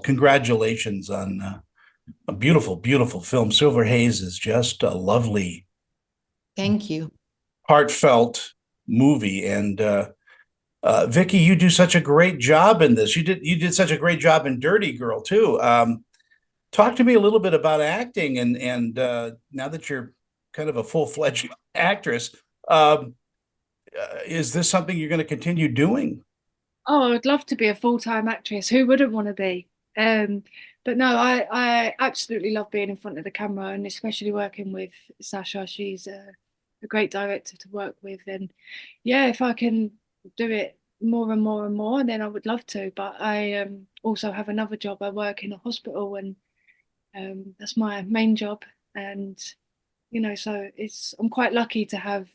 congratulations on a beautiful, beautiful film. Silver Haze is just a lovely, Thank you. heartfelt movie. And Vicky, you do such a great job in this. You did such a great job in Dirty Girl too. Talk to me a little bit about acting, and now that you're kind of a full-fledged actress, um, is this something you're going to continue doing? Oh, I'd love to be a full-time actress. Who wouldn't want to be? Um, but no, I absolutely love being in front of the camera and especially working with Sacha. She's a great director to work with. And yeah, if I can do it more and more and more, then I would love to. But I also have another job. I work in a hospital and that's my main job. And, so I'm quite lucky to have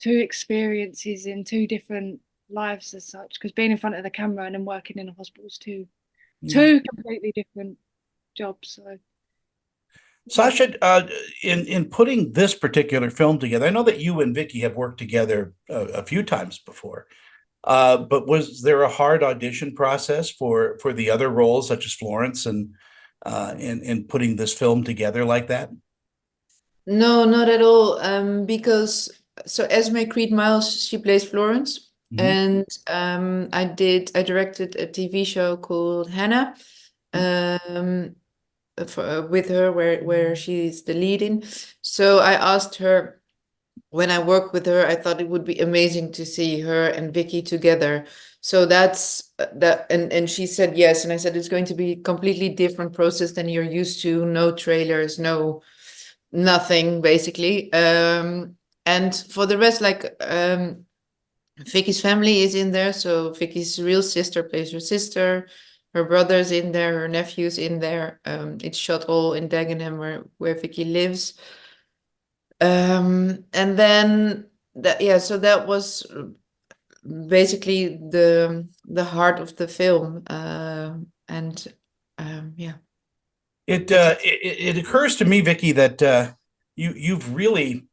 two experiences in two different lives as such, because being in front of the camera and then working in a hospital is two Yeah. two completely different jobs. So yeah. Sasha, in putting this particular film together, I know that you and Vicky have worked together a few times before. But was there a hard audition process for the other roles, such as Florence, and in putting this film together like that? No, not at all. Because so Esme Creed Miles, she plays Florence, Mhm. and I directed a TV show called Hannah, um, with her where she's the lead in. So I asked her when I work with her, I thought it would be amazing to see her and Vicky together. So that's that, and she said yes, and I said it's going to be a completely different process than you're used to. No trailers, no nothing basically. And for the rest, like Vicky's family is in there, so Vicky's real sister plays her sister. Her brother's in there, her nephew's in there. It's shot all in Dagenham where Vicky lives. And then that, yeah, so that was basically the heart of the film. And yeah, It, that's uh, it. it it occurs to me, Vicky, that you've really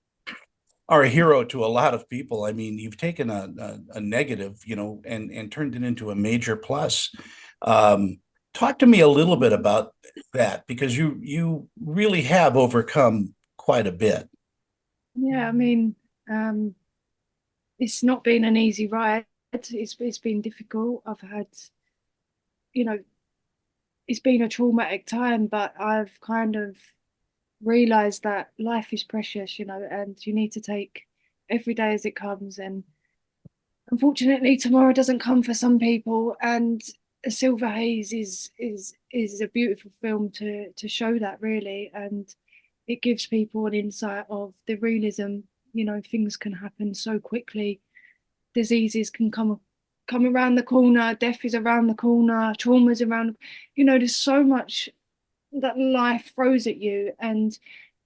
are a hero to a lot of people. I mean, you've taken a negative, and turned it into a major plus. Um, Talk to me a little bit about that, because you really have overcome quite a bit. Yeah, I mean, um, it's not been an easy ride. It's been difficult. I've had, you know, it's been a traumatic time, but I've kind of realized that life is precious, and you need to take every day as it comes. And unfortunately, tomorrow doesn't come for some people, and A Silver Haze is a beautiful film to show that really, and it gives people an insight of the realism. Things can happen so quickly. Diseases can come around the corner. Death is around the corner. Trauma's around. There's so much that life throws at you, and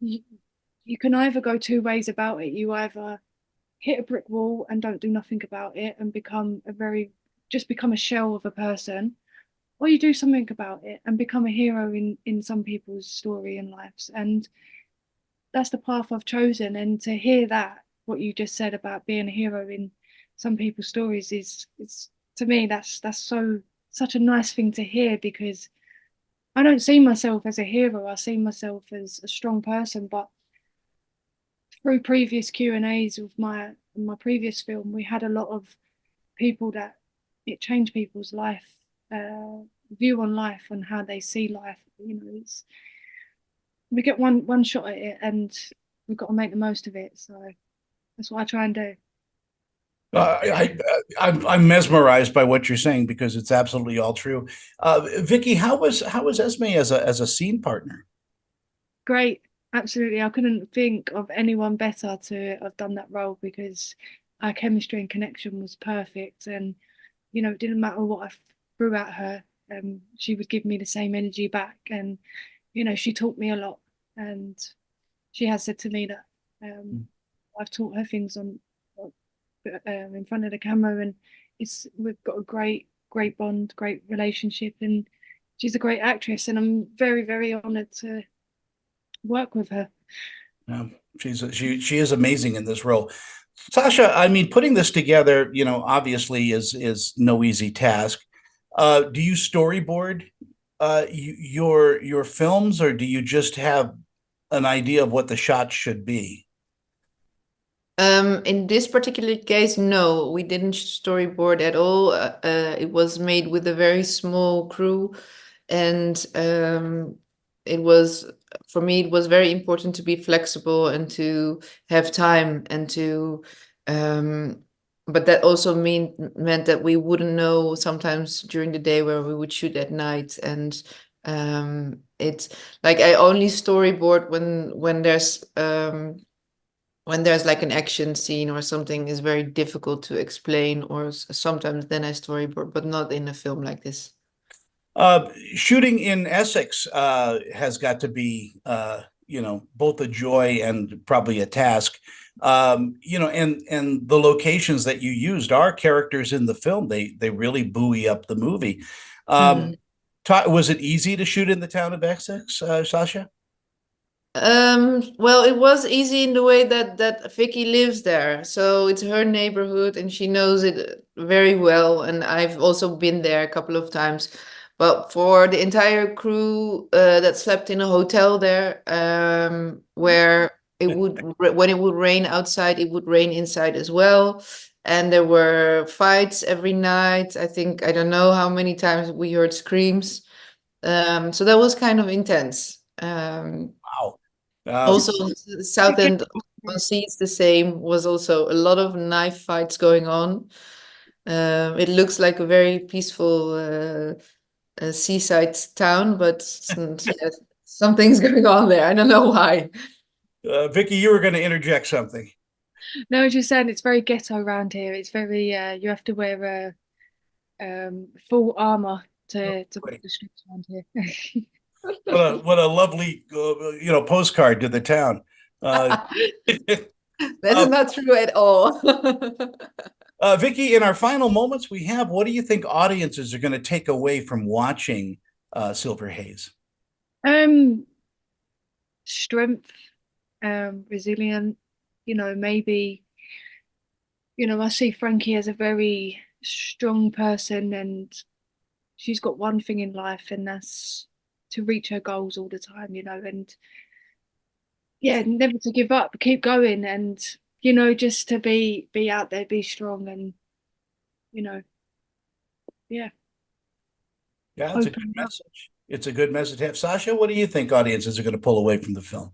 you, you can either go two ways about it. You either hit a brick wall and don't do nothing about it and become a shell of a person, or you do something about it and become a hero in some people's story and lives. And that's the path I've chosen. And to hear that, what you just said about being a hero in some people's stories is to me, that's such a nice thing to hear, because I don't see myself as a hero. I see myself as a strong person. But through previous Q&As with my previous film, we had a lot of people that it changed people's life, view on life and how they see life. We get one shot at it, and we've got to make the most of it. So that's what I try and do. I'm mesmerized by what you're saying, because it's absolutely all true. Vicky, how was Esme as a scene partner? Great, absolutely. I couldn't think of anyone better to have done that role, because our chemistry and connection was perfect. And it didn't matter what I threw at her, she would give me the same energy back. And she taught me a lot, and she has said to me that I've taught her things in front of the camera, and we've got a great bond, great relationship, and she's a great actress, and I'm very very honoured to work with her. She is amazing in this role. Sasha, I mean, putting this together, obviously is no easy task. Do you storyboard your films, or do you just have an idea of what the shot should be? In this particular case, no, we didn't storyboard at all. It was made with a very small crew, and it was, for me, it was very important to be flexible and to have time and to, but that also meant that we wouldn't know sometimes during the day where we would shoot at night, and it's like I only storyboard when there's like an action scene or something is very difficult to explain, or sometimes then I storyboard, but not in a film like this. Shooting in Essex has got to be, both a joy and probably a task. And the locations that you used are characters in the film. They really buoy up the movie. Was it easy to shoot in the town of Essex, Sacha? Well, it was easy in the way that Vicky lives there, so it's her neighborhood and she knows it very well, and I've also been there a couple of times. But for the entire crew that slept in a hotel there, where when it would rain outside, it would rain inside as well, and there were fights every night. I don't know how many times we heard screams. So that was kind of intense. Wow. Also, South End on Sea, it's the same. Was also a lot of knife fights going on. It looks like a very peaceful seaside town, but yes, something's going on there. I don't know why. Vicky, you were going to interject something. No, I was just saying it's very ghetto around here. It's very you have to wear full armor to walk the streets around here. What a lovely postcard to the town. That is not true at all. Vicky, in our final moments we have, what do you think audiences are going to take away from watching Silver Haze? Strength, resilient. Maybe, I see Frankie as a very strong person, and she's got one thing in life, and that's to reach her goals all the time, and yeah, never to give up, keep going, and just to be out there, be strong, and yeah. Yeah, it's a good message. It's a good message to have. Sacha, what do you think audiences are going to pull away from the film?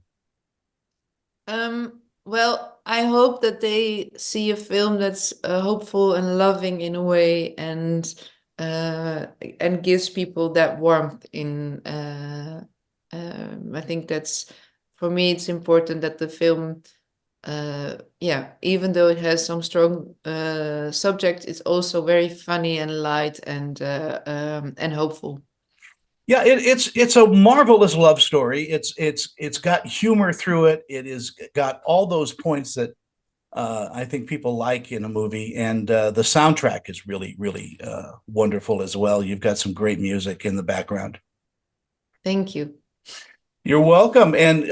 Well, I hope that they see a film that's hopeful and loving in a way, and gives people that warmth in. I think that's, for me, it's important that the film, even though it has some strong subject, it's also very funny and light and hopeful. Yeah, it's a marvelous love story. It's got humor through it. It is got all those points that I think people like in a movie, and the soundtrack is really, really wonderful as well. You've got some great music in the background. Thank you. You're welcome, and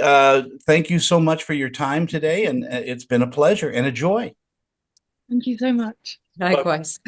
thank you so much for your time today. And it's been a pleasure and a joy. Thank you so much. Likewise.